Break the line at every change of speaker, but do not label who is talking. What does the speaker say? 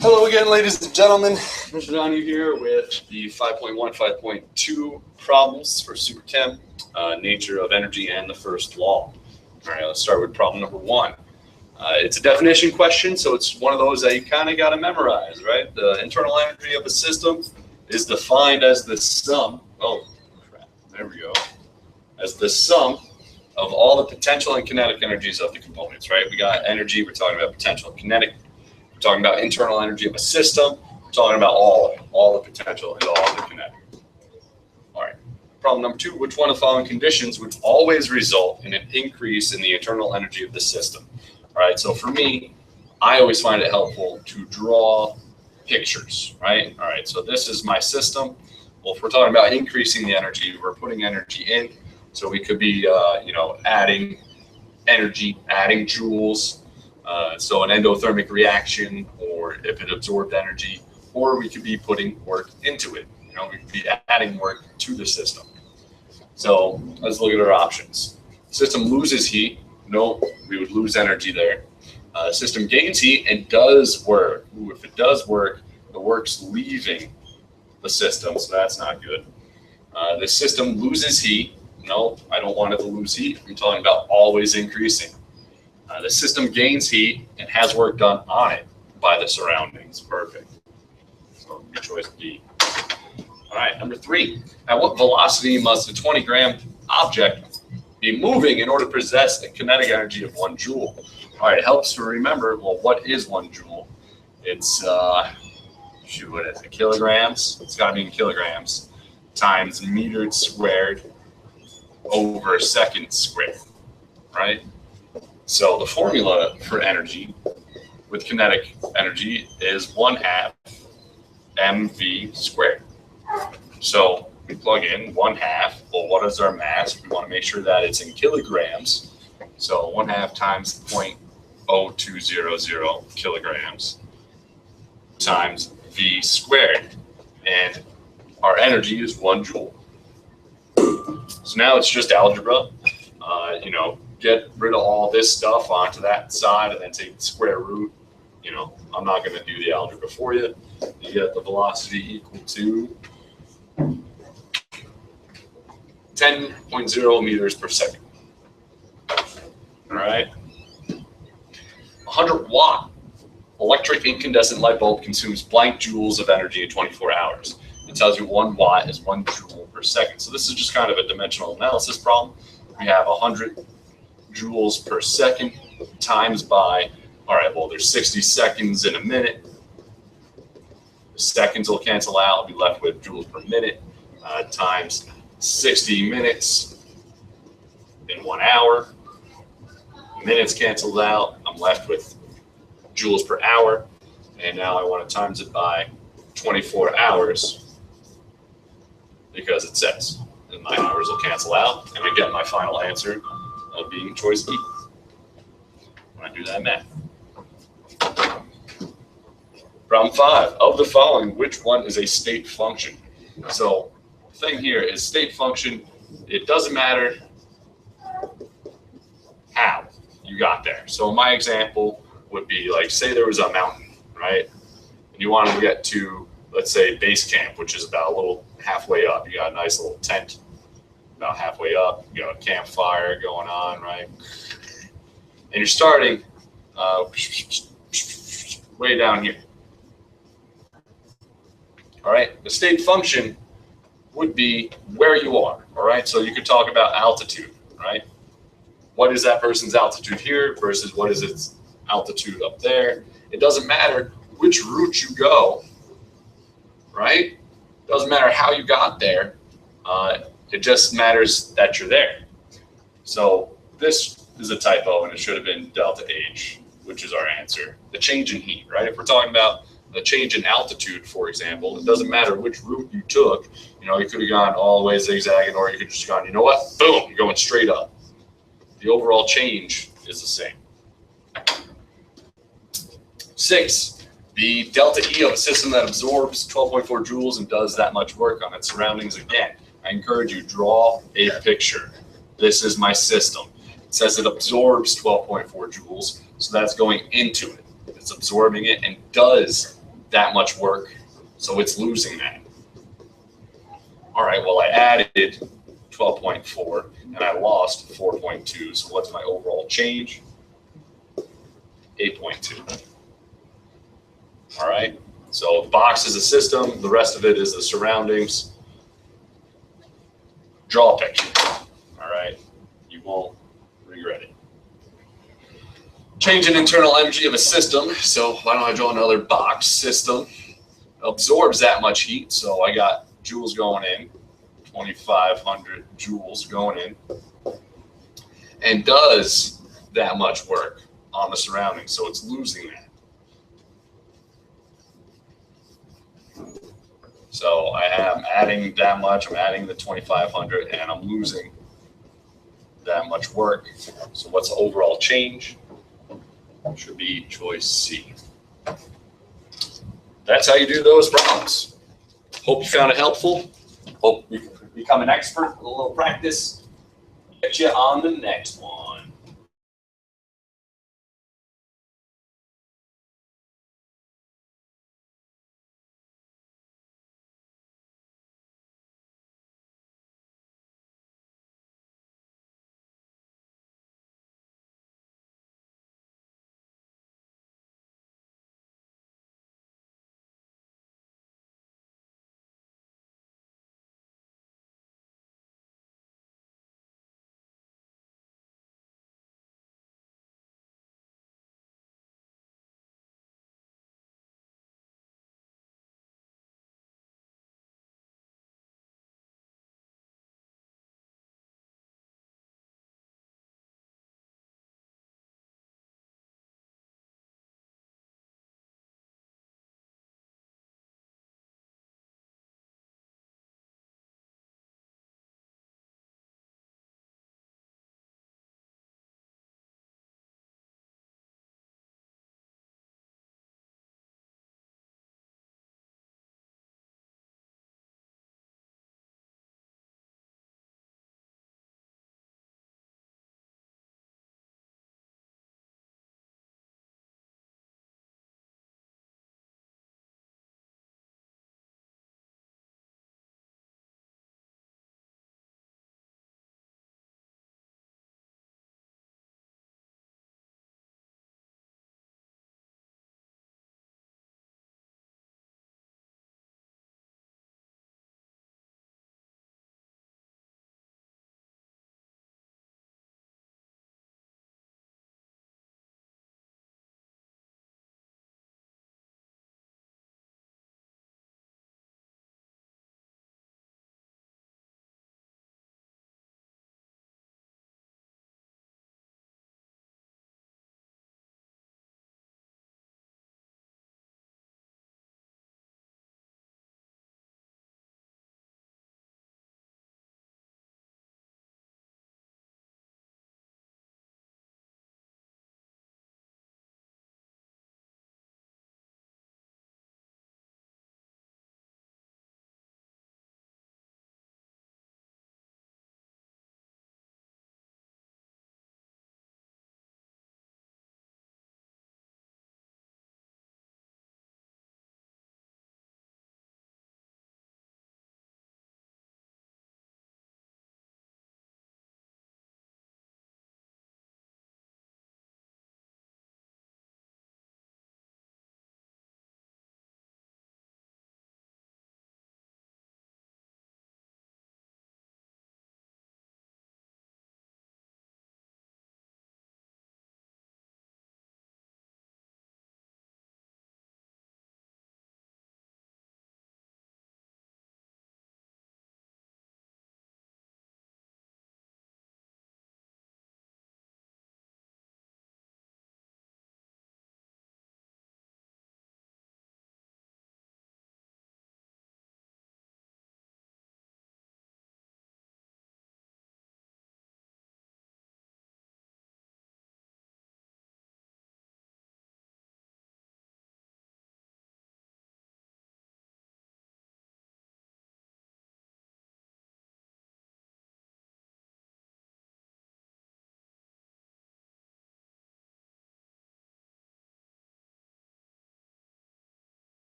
Hello again, ladies and gentlemen. Mr. Donahue here with the 5.1, 5.2 problems for Super Chem, nature of energy and the first law. All right, let's start with problem number one. It's a definition question, so it's one of those that you kind of got to memorize, right? The internal energy of a system is defined as the sum, there we go, as the sum of all the potential and kinetic energies of the components, right? We got energy, we're talking about potential and kinetic. We're talking about internal energy of a system. We're talking about all the potential and all the kinetic. All right. Problem number two, which one of the following conditions would always result in an increase in the internal energy of the system? All right. So for me, I always find it helpful to draw pictures, right? All right. So this is my system. Well, if we're talking about increasing the energy, we're putting energy in. So we could be, adding energy, adding joules. So an endothermic reaction, or if it absorbed energy, or we could be putting work into it. We could be adding work to the system. So let's look at our options. System loses heat. No, we would lose energy there. System gains heat and does work. Ooh, if it does work, the work's leaving the system, so that's not good. The system loses heat. No, I don't want it to lose heat. I'm talking about always increasing. The system gains heat and has work done on it by the surroundings. Perfect. So your choice B. All right, number three. At what velocity must a 20-gram object be moving in order to possess a kinetic energy of 1 joule? All right, it helps to remember, well, what is 1 joule? It's, what is it, kilograms? It's got to be in kilograms times meters squared over seconds squared, right? So the formula for energy with kinetic energy is 1/2 mv squared. So we plug in 1/2. Well, what is our mass? We want to make sure that it's in kilograms. So 1/2 times 0.0200 kilograms times v squared. And our energy is 1 joule. So now it's just algebra. Get rid of all this stuff onto that side and then take the square root. I'm not going to do the algebra for you. You get the velocity equal to 10.0 meters per second. All right. 100-watt electric incandescent light bulb consumes blank joules of energy in 24 hours. It tells you 1 watt is 1 joule per second. So this is just kind of a dimensional analysis problem. We have 100 joules per second times by, all right, well, there's 60 seconds in a minute. The seconds will cancel out. I'll be left with joules per minute times 60 minutes in 1 hour. Minutes canceled out. I'm left with joules per hour. And now I want to times it by 24 hours because it says. And my hours will cancel out. And I get my final answer of being choice E when I do that math. Problem 5. Of the following, which one is a state function? So the thing here is state function. It doesn't matter how you got there. So my example would be like, say there was a mountain, right? And you wanted to get to, let's say, base camp, which is about a little halfway up. You got a nice little tent about halfway up. You got a campfire going on, right? And you're starting way down here. All right, the state function would be where you are, all right? So you could talk about altitude, right? What is that person's altitude here versus what is its altitude up there? It doesn't matter which route you go, right? Doesn't matter how you got there. It just matters that you're there. So this is a typo and it should have been delta H, which is our answer. The change in heat, right? If we're talking about the change in altitude, for example, it doesn't matter which route you took. You could have gone all the way zigzagging, or you could have just gone, you know what? Boom, you're going straight up. The overall change is the same. 6, the delta E of a system that absorbs 12.4 joules and does that much work on its surroundings. Again, I encourage you, draw a picture. This is my system. It says it absorbs 12.4 joules, so that's going into it. It's absorbing it and does that much work, so it's losing that. All right, well, I added 12.4 and I lost 4.2. So what's my overall change? 8.2. All right, so the box is a system, the rest of it is the surroundings. Draw a picture. All right, you won't regret it. Change in internal energy of a system. So why don't I draw another box? System absorbs that much heat. So I got joules going in, 2,500 joules going in, and does that much work on the surroundings. So it's losing that. So I am adding that much. I'm adding the 2,500, and I'm losing that much work. So what's the overall change? Should be choice C. That's how you do those problems. Hope you found it helpful. Hope you can become an expert with a little practice. Get you on the next one.